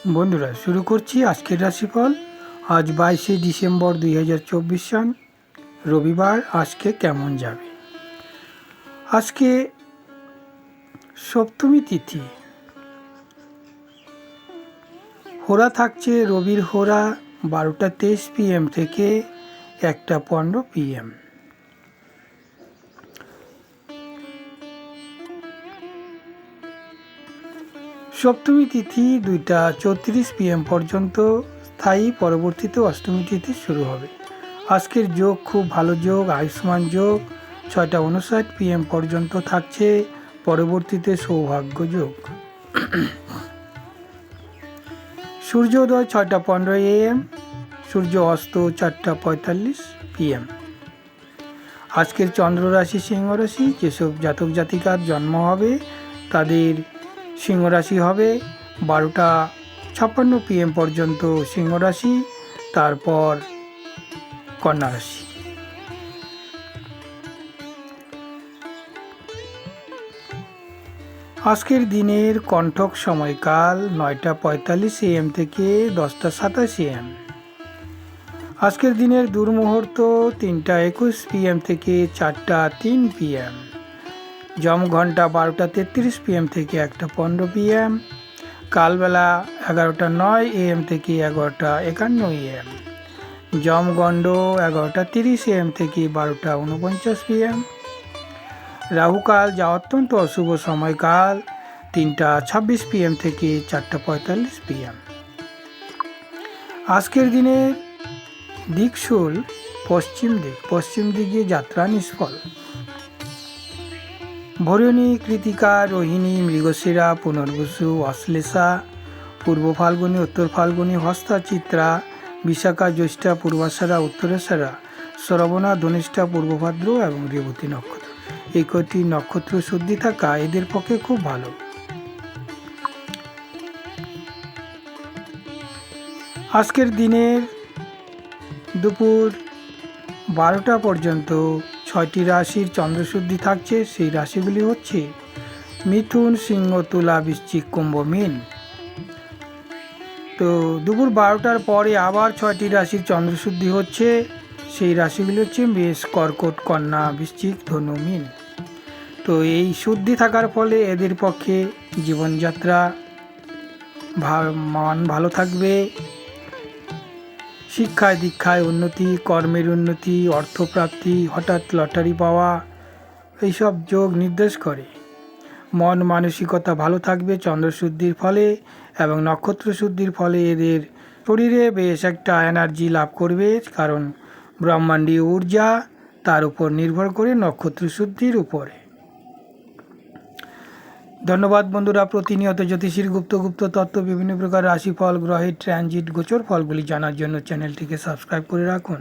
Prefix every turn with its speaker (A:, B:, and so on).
A: বন্ধুরা, শুরু করছি আজকের রাশিফল। আজ 22শে ডিসেম্বর 2024 সাল, রবিবার। আজকে কেমন যাবে? আজকে সপ্তমী তিথি। হোরা থাকছে রবির হোরা 12টা 23 PM থেকে 1টা 15 PM। সপ্তমী তিথি 2টা 34 PM পর্যন্ত স্থায়ী, পরবর্তীতে অষ্টমী তিথি শুরু হবে। আজকের যোগ খুব ভালো যোগ, আয়ুষ্মান যোগ 6টা 59 PM পর্যন্ত থাকছে, পরবর্তীতে সৌভাগ্য যোগ। সূর্যোদয় 6টা 15 AM, সূর্য অস্ত 4টা 45 PM। আজকের চন্দ্র রাশি সিংহ রাশি। যেসব জাতক জাতিকার জন্ম হবে তাদের সিংহ রাশি হবে 12টা 56 PM পর্যন্ত সিংহ রাশি, তারপর কন্যা রাশি। আজকের দিনের কণ্ঠক সময়কাল 9টা 45 AM থেকে 10টা 27 AM। আজকের দিনের দুর্মুহূর্ত 3টা 21 PM থেকে 4টা 3 PM। যম ঘন্টা 12টা 33 PM থেকে 1টা 15 PM। কালবেলা 11টা 9 AM থেকে 11টা 51 AM। যম গণ্ড 11টা 30 AM থেকে 12টা 49 PM। রাহুকাল যা অত্যন্ত অশুভ সময়কাল 3টা 26 PM থেকে 4টা 45 PM। আজকের দিনের দিকশুল পশ্চিম দিকে যাত্রা নিষ্ফল। ভরণী, কৃতিকা, রোহিণী, মৃগশিরা, পুনর্বসু, অশ্লেষা, পূর্ব ফাল্গুনী, উত্তর ফাল্গুনী, হস্তা, চিত্রা, বিশাখা, জ্যৈষ্ঠা, পূর্বাষাঢ়া, উত্তরাষাঢ়া, শ্রবণা, ধনিষ্ঠা, পূর্বভাদ্র এবং রেবতী নক্ষত্র। এই কটি নক্ষত্র শুদ্ধি থাকা এদের পক্ষে খুব ভালো। আজকের দিনের দুপুর 12টা পর্যন্ত 6টি রাশির চন্দ্রশুদ্ধি থাকছে। সেই রাশিগুলি হচ্ছে মিথুন, সিংহ, তুলা, বৃশ্চিক, কুম্ভ, মীন। তো দুপুর 12টার পরে আবার 6টি রাশির চন্দ্রশুদ্ধি হচ্ছে। সেই রাশিগুলি হচ্ছে মেষ, কর্কট, কন্যা, বৃশ্চিক, ধনু, মীন। তো এই শুদ্ধি থাকার ফলে এদের পক্ষে জীবনযাত্রা মান ভালো থাকবে, শিক্ষায় দীক্ষায় উন্নতি, কর্মের উন্নতি, অর্থপ্রাপ্তি, হঠাৎ লটারি পাওয়া, এইসব যোগ নির্দেশ করে। মন মানসিকতা ভালো থাকবে চন্দ্রশুদ্ধির ফলে, এবং নক্ষত্র শুদ্ধির ফলে এদের শরীরে বেশ একটা এনার্জি লাভ করবে, কারণ ব্রহ্মাণ্ডীয় ঊর্জা তার উপর নির্ভর করে নক্ষত্র শুদ্ধির উপরে। ধন্যবাদ বন্ধুরা। প্রতিনিয়ত জ্যোতিষীর গুপ্ত তত্ত্ব, বিভিন্ন প্রকার রাশিফল, গ্রহের ট্রানজিট, গোচর ফলগুলি জানার জন্য চ্যানেলটিকে সাবস্ক্রাইব করে রাখুন।